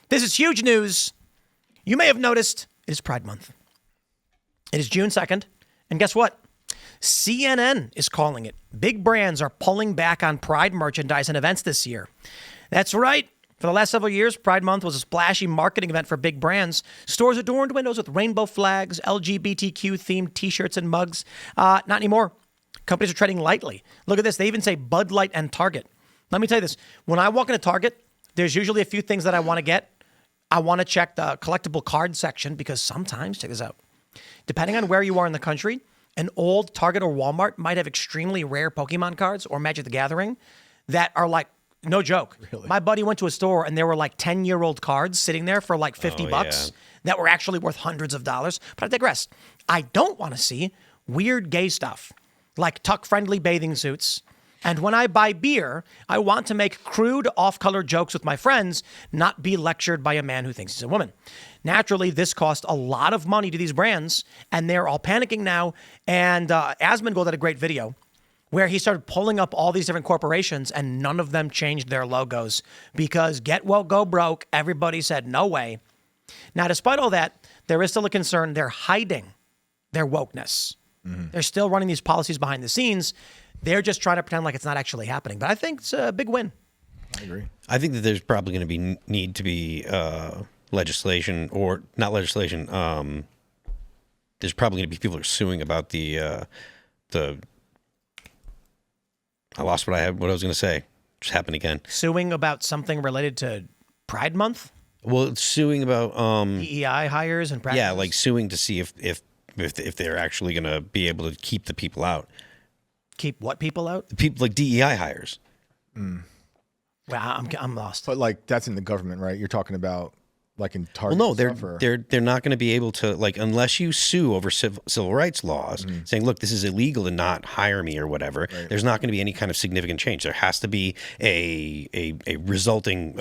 This is huge news. You may have noticed it is Pride Month. It is June 2nd. And guess what? CNN is calling it. Big brands are pulling back on Pride merchandise and events this year. That's right. For the last several years, Pride Month was a splashy marketing event for big brands. Stores adorned windows with rainbow flags, LGBTQ-themed T-shirts and mugs. Not anymore. Companies are treading lightly. Look at this. They even say Bud Light and Target. Let me tell you this. When I walk into Target, there's usually a few things that I want to get. I want to check the collectible card section because sometimes, check this out, depending on where you are in the country, an old Target or Walmart might have extremely rare Pokemon cards or Magic the Gathering that are like, no joke. Really? My buddy went to a store and there were like 10-year-old cards sitting there for like $50 that were actually worth hundreds of dollars. But I digress. I don't want to see weird gay stuff like tuck-friendly bathing suits. And when I buy beer, I want to make crude, off-color jokes with my friends, not be lectured by a man who thinks he's a woman. Naturally, this cost a lot of money to these brands, and they're all panicking now. And Asmongold had a great video where he started pulling up all these different corporations, and none of them changed their logos because get woke, go broke. Everybody said, no way. Now, despite all that, there is still a concern. They're hiding their wokeness. Mm-hmm. They're still running these policies behind the scenes. They're just trying to pretend like it's not actually happening. But I think it's a big win. I agree. I think that there's probably going to need to be legislation, or not legislation. There's probably going to be people who are suing about the. I lost what I was going to say. Just happened again. Suing about something related to Pride Month? Well, it's suing about DEI hires and practices? Yeah, like suing to see if they're actually going to be able to keep the people out. Keep what people out? The people like DEI hires. Mm. Well, I'm lost. But like that's in the government, right? You're talking about like in Target. Well, no, they're not going to be able to, like, unless you sue over civil rights laws, saying, look, this is illegal to not hire me or whatever. Right. There's not going to be any kind of significant change. There has to be a resulting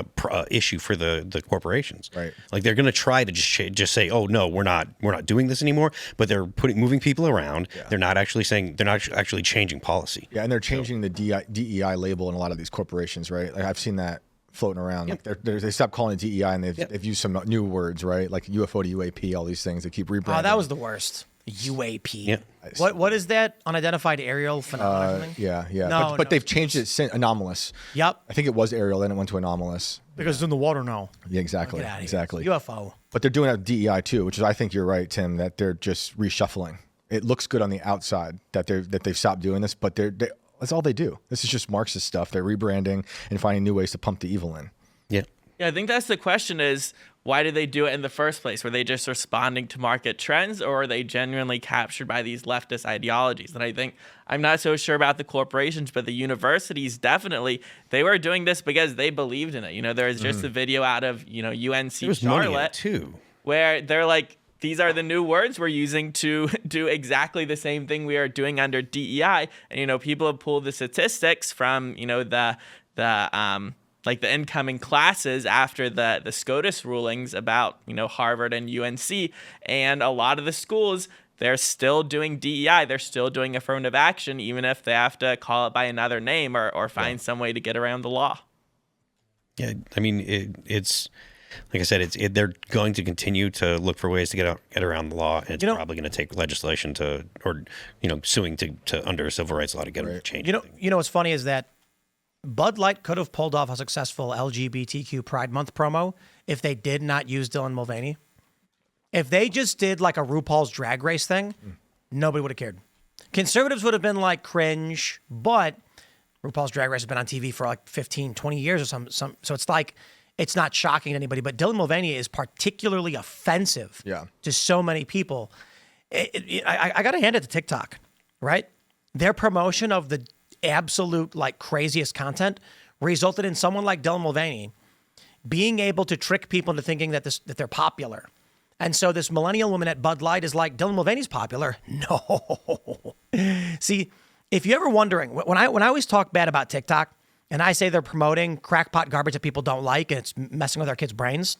issue for the corporations. Right. Like they're going to try to just say, oh no, we're not doing this anymore. But they're moving people around. Yeah. They're not actually saying, they're not actually changing policy. Yeah, and they're changing the DEI label in a lot of these corporations, right? Like I've seen that floating around. Yep. Like they stopped calling it DEI and they've used some new words, right? Like UFO to UAP, all these things. They keep rebranding. Oh, that was the worst. UAP. Yeah. What is that? Unidentified aerial phenomenon? Yeah. No, but they've changed it since anomalous. Yep. I think it was aerial, then it went to anomalous. Because it's in the water now. Yeah, exactly. Get out of here. Exactly. UFO. But they're doing it with DEI too, which is, I think you're right, Tim, that they're just reshuffling. It looks good on the outside that they've stopped doing this, but that's all they do. This is just Marxist stuff. They're rebranding and finding new ways to pump the evil in. Yeah. Yeah, I think that's the question is, why did they do it in the first place? Were they just responding to market trends, or are they genuinely captured by these leftist ideologies? And I think, I'm not so sure about the corporations, but the universities definitely, they were doing this because they believed in it. You know, there's just a video out of, UNC Charlotte too, where they're like, these are the new words we're using to do exactly the same thing we are doing under DEI. And, people have pulled the statistics from, the incoming classes after the SCOTUS rulings about, Harvard and UNC. And a lot of the schools, they're still doing DEI. They're still doing affirmative action, even if they have to call it by another name or find some way to get around the law. Yeah, I mean, it's like I said, they're going to continue to look for ways to get around the law, and it's probably going to take legislation suing to under a civil rights law to get them to change. What's funny is that Bud Light could have pulled off a successful LGBTQ Pride Month promo if they did not use Dylan Mulvaney. If they just did like a RuPaul's Drag Race thing, nobody would have cared. Conservatives would have been like cringe, but RuPaul's Drag Race has been on TV for like 15, 20 years or some. So it's like, it's not shocking to anybody, but Dylan Mulvaney is particularly offensive to so many people. I got to hand it to TikTok, right? Their promotion of the absolute like craziest content resulted in someone like Dylan Mulvaney being able to trick people into thinking that they're popular. And so this millennial woman at Bud Light is like, Dylan Mulvaney's popular. No. See, if you're ever wondering, when I always talk bad about TikTok and I say they're promoting crackpot garbage that people don't like and it's messing with our kids' brains,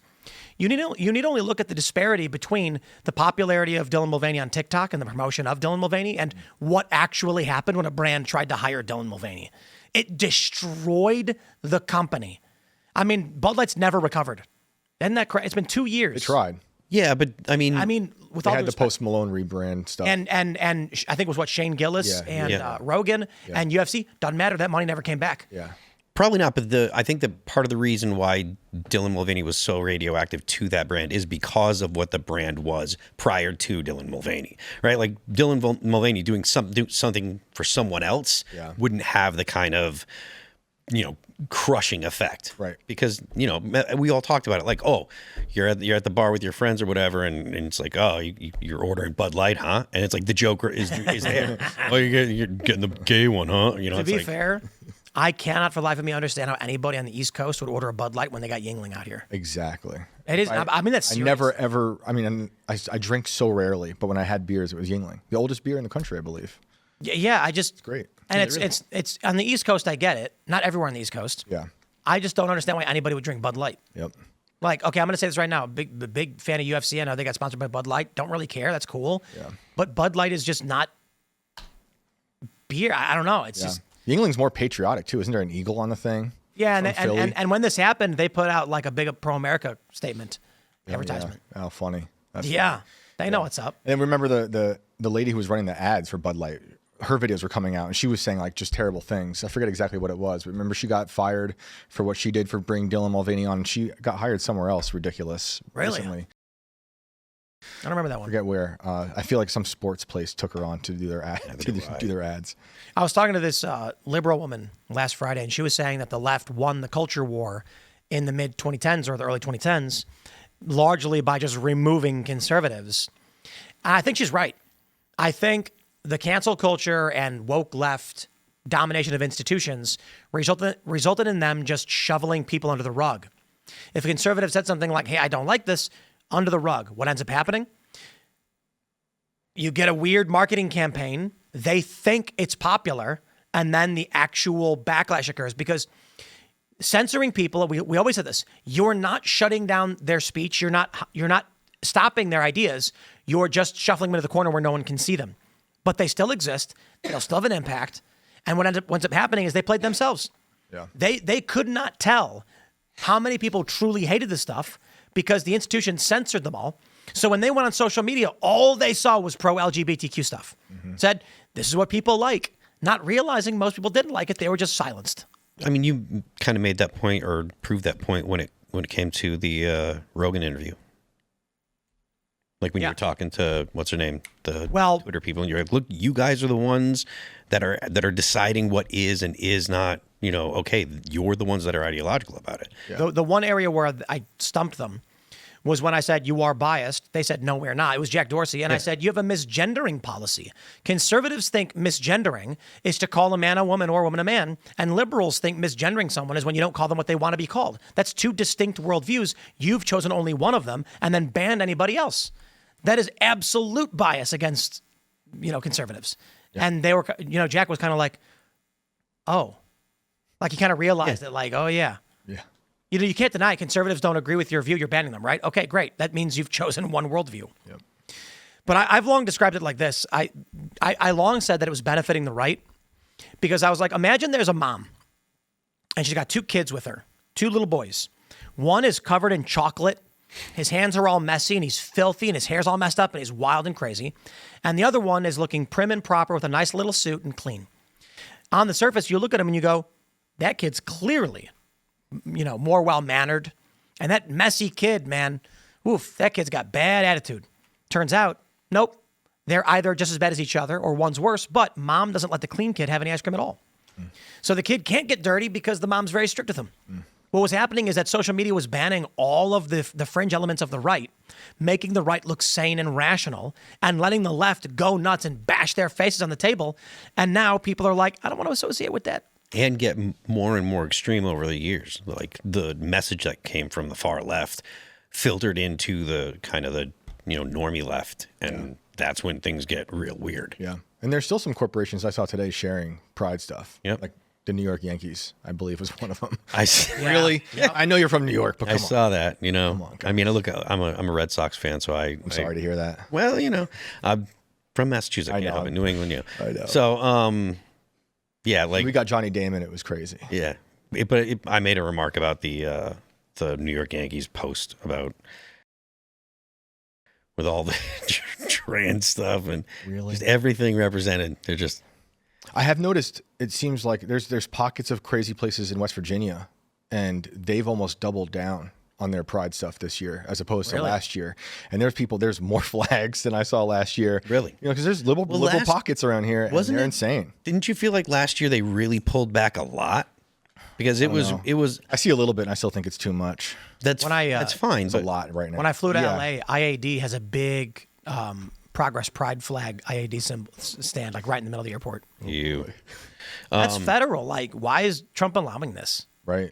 you need only look at the disparity between the popularity of Dylan Mulvaney on TikTok and the promotion of Dylan Mulvaney and what actually happened when a brand tried to hire Dylan Mulvaney. It destroyed the company. I mean, Bud Light's never recovered. Isn't that crazy? It's been 2 years. They tried. Yeah, but I mean, with They all had due the respect, Post Malone rebrand stuff. and I think it was what Shane Gillis Yeah, and Rogan and UFC. Doesn't matter. That money never came back. yeah. probably not, but I think that part of the reason why Dylan Mulvaney was so radioactive to that brand is because of what the brand was prior to Dylan Mulvaney, right? Like Dylan Mulvaney doing something for someone else wouldn't have the kind of, crushing effect, right? Because we all talked about it, like, oh, you're at the bar with your friends or whatever, and it's like, oh, you're ordering Bud Light, huh? And it's like the Joker is there. Oh, you're getting the gay one, huh? To be fair, I cannot for the life of me understand how anybody on the East Coast would order a Bud Light when they got Yingling out here. Exactly. It is. I mean, that's serious. I never ever. I mean, I drink so rarely, but when I had beers, it was Yingling, the oldest beer in the country, I believe. Yeah, I just great. And it's on the East Coast. I get it. Not everywhere on the East Coast. Yeah. I just don't understand why anybody would drink Bud Light. Yep. Like, okay, I'm going to say this right now. Big fan of UFC. I know they got sponsored by Bud Light. Don't really care. That's cool. Yeah. But Bud Light is just not beer. I don't know. It's just. Yingling's more patriotic too. Isn't there an eagle on the thing? Yeah, and when this happened, they put out like a big pro-America statement, advertisement. Yeah. Oh, funny. That's yeah. funny. They know what's up. And then remember the lady who was running the ads for Bud Light. Her videos were coming out, and she was saying like just terrible things. I forget exactly what it was, but remember she got fired for what she did for bringing Dylan Mulvaney on. And she got hired somewhere else, ridiculous. Really? Recently. I don't remember that one. I forget where. I feel like some sports place took her on to do their do their ads. I was talking to this liberal woman last Friday, and she was saying that the left won the culture war in the mid 2010s or the early 2010s, largely by just removing conservatives. And I think she's right. I think the cancel culture and woke left domination of institutions resulted in them just shoveling people under the rug. If a conservative said something like, hey, I don't like this, under the rug, what ends up happening? You get a weird marketing campaign. They think it's popular, and then the actual backlash occurs because censoring people, we always said this, you're not shutting down their speech. You're not stopping their ideas. You're just shuffling them into the corner where no one can see them. But they still exist. They'll still have an impact. And what ends up happening is they played themselves. Yeah. They could not tell how many people truly hated this stuff because the institution censored them all. So when they went on social media, all they saw was pro-LGBTQ stuff. Mm-hmm. Said, this is what people like. Not realizing most people didn't like it. They were just silenced. I mean, you kind of made that point or proved that point when it came to the Rogan interview. Like when you were talking to what's her name, the Twitter people, and you're like, "Look, you guys are the ones that are deciding what is and is not. Okay, you're the ones that are ideological about it." Yeah. The one area where I stumped them was when I said you are biased. They said no, we're not. It was Jack Dorsey, and I said you have a misgendering policy. Conservatives think misgendering is to call a man a woman or a woman a man, and liberals think misgendering someone is when you don't call them what they want to be called. That's two distinct worldviews. You've chosen only one of them, and then banned anybody else. That is absolute bias against, conservatives. Yeah. And they were, Jack was kind of like, oh, like he kind of realized it, like, oh yeah. Yeah. You can't deny conservatives don't agree with your view. You're banning them, right? Okay, great. That means you've chosen one worldview. Yep. But I've long described it like this. I long said that it was benefiting the right because I was like, imagine there's a mom and she's got two kids with her, two little boys. One is covered in chocolate. His hands are all messy and he's filthy and his hair's all messed up and he's wild and crazy. And the other one is looking prim and proper with a nice little suit and clean. On the surface, you look at him and you go, that kid's clearly, more well-mannered. And that messy kid, man, oof, that kid's got bad attitude. Turns out, nope, they're either just as bad as each other or one's worse, but mom doesn't let the clean kid have any ice cream at all. So the kid can't get dirty because the mom's very strict with him. What was happening is that social media was banning all of the fringe elements of the right, making the right look sane and rational, and letting the left go nuts and bash their faces on the table. And now people are like, I don't want to associate with that. And get more and more extreme over the years. Like the message that came from the far left filtered into the kind of the, normie left. And that's when things get real weird. Yeah. And there's still some corporations I saw today sharing pride stuff. Yep. Like the New York Yankees, I believe, was one of them. Really? Yep. I know you're from New York, but come on. I saw that, Come on, I mean, look, I'm a Red Sox fan, so I'm sorry to hear that. Well, I'm from Massachusetts. I can't help it. New England, I know. So, yeah, like we got Johnny Damon. It was crazy. Yeah, I made a remark about the the New York Yankees post about with all the trans stuff and just everything represented. They're just. I have noticed. It seems like there's pockets of crazy places in West Virginia, and they've almost doubled down on their pride stuff this year as opposed to last year. And there's more flags than I saw last year. Really? Because there's liberal pockets around here, and they're insane. Didn't you feel like last year they really pulled back a lot? Because it was. I see a little bit, and I still think it's too much. That's fine. It's a lot right now. When I flew to LA, IAD has a big Progress Pride flag IAD symbol stand, like right in the middle of the airport. That's federal. Like, why is Trump allowing this? Right.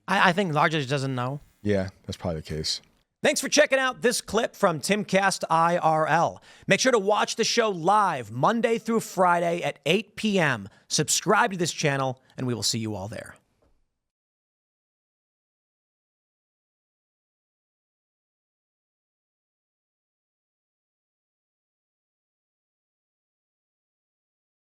I think largely just doesn't know. Yeah, that's probably the case. Thanks for checking out this clip from Timcast IRL. Make sure to watch the show live Monday through Friday at 8 p.m. Subscribe to this channel, and we will see you all there.